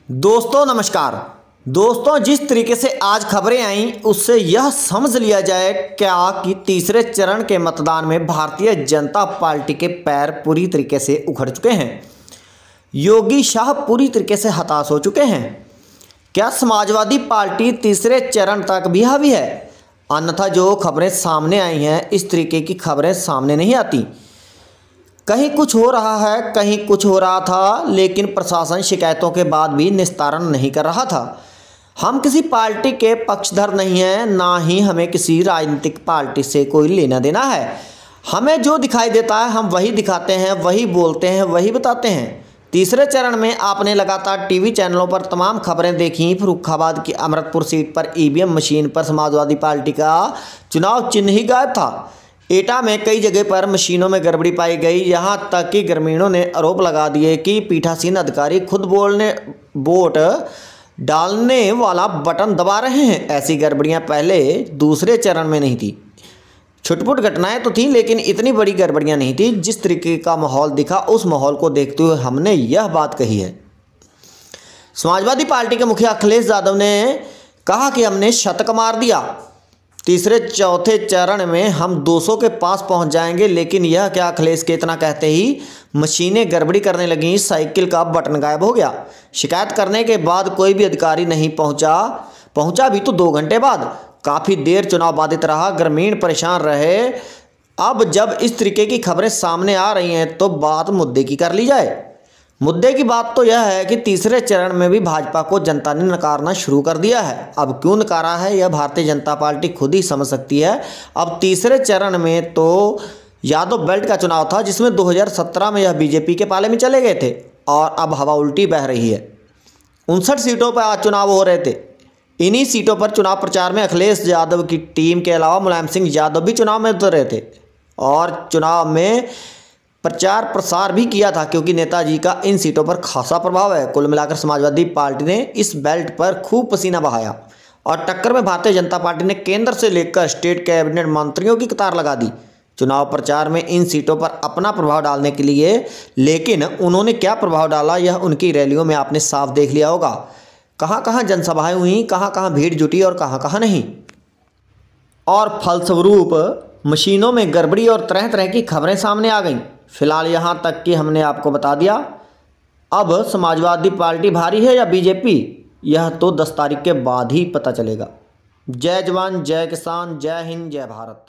दोस्तों नमस्कार। दोस्तों जिस तरीके से आज खबरें आई उससे यह समझ लिया जाए क्या कि तीसरे चरण के मतदान में भारतीय जनता पार्टी के पैर पूरी तरीके से उखड़ चुके हैं। योगी शाह पूरी तरीके से हताश हो चुके हैं। क्या समाजवादी पार्टी तीसरे चरण तक भी हावी है? अन्यथा जो खबरें सामने आई हैं इस तरीके की खबरें सामने नहीं आती। कहीं कुछ हो रहा है, कहीं कुछ हो रहा था, लेकिन प्रशासन शिकायतों के बाद भी निस्तारण नहीं कर रहा था। हम किसी पार्टी के पक्षधर नहीं हैं, ना ही हमें किसी राजनीतिक पार्टी से कोई लेना देना है। हमें जो दिखाई देता है हम वही दिखाते हैं, वही बोलते हैं, वही बताते हैं। तीसरे चरण में आपने लगातार टीवी चैनलों पर तमाम खबरें देखी। फर्रुखाबाद की अमृतपुर सीट पर ईवीएम मशीन पर समाजवादी पार्टी का चुनाव चिन्ह ही गायब था। एटा में कई जगह पर मशीनों में गड़बड़ी पाई गई। यहां तक कि ग्रामीणों ने आरोप लगा दिए कि पीठासीन अधिकारी खुद वोट डालने वाला बटन दबा रहे हैं। ऐसी गड़बड़ियां पहले दूसरे चरण में नहीं थी। छुटपुट घटनाएं तो थी, लेकिन इतनी बड़ी गड़बड़ियां नहीं थी। जिस तरीके का माहौल दिखा उस माहौल को देखते हुए हमने यह बात कही है। समाजवादी पार्टी के मुखिया अखिलेश यादव ने कहा कि हमने शतक मार दिया। तीसरे चौथे चरण में हम 200 के पास पहुंच जाएंगे। लेकिन यह क्या, अखिलेश के इतना कहते ही मशीनें गड़बड़ी करने लगी, साइकिल का बटन गायब हो गया। शिकायत करने के बाद कोई भी अधिकारी नहीं पहुंचा भी तो 2 घंटे बाद। काफ़ी देर चुनाव बाधित रहा, ग्रामीण परेशान रहे। अब जब इस तरीके की खबरें सामने आ रही हैं तो बात मुद्दे की कर ली जाए। मुद्दे की बात तो यह है कि तीसरे चरण में भी भाजपा को जनता ने नकारना शुरू कर दिया है। अब क्यों नकारा है यह भारतीय जनता पार्टी खुद ही समझ सकती है। अब तीसरे चरण में तो यादव बेल्ट का चुनाव था, जिसमें 2017 में यह बीजेपी के पाले में चले गए थे और अब हवा उल्टी बह रही है। 59 सीटों पर आज चुनाव हो रहे थे। इन्हीं सीटों पर चुनाव प्रचार में अखिलेश यादव की टीम के अलावा मुलायम सिंह यादव भी चुनाव में उतर रहे थे और चुनाव में प्रचार प्रसार भी किया था, क्योंकि नेताजी का इन सीटों पर खासा प्रभाव है। कुल मिलाकर समाजवादी पार्टी ने इस बेल्ट पर खूब पसीना बहाया और टक्कर में भारतीय जनता पार्टी ने केंद्र से लेकर स्टेट कैबिनेट मंत्रियों की कतार लगा दी चुनाव प्रचार में इन सीटों पर अपना प्रभाव डालने के लिए। लेकिन उन्होंने क्या प्रभाव डाला यह उनकी रैलियों में आपने साफ देख लिया होगा। कहाँ कहाँ जनसभाएं हुई, कहाँ कहाँ भीड़ जुटी और कहाँ कहाँ नहीं। और फलस्वरूप मशीनों में गड़बड़ी और तरह तरह की खबरें सामने आ गईं। फिलहाल यहाँ तक कि हमने आपको बता दिया। अब समाजवादी पार्टी भारी है या बीजेपी, यह तो 10 तारीख के बाद ही पता चलेगा। जय जवान, जय किसान, जय हिंद, जय भारत।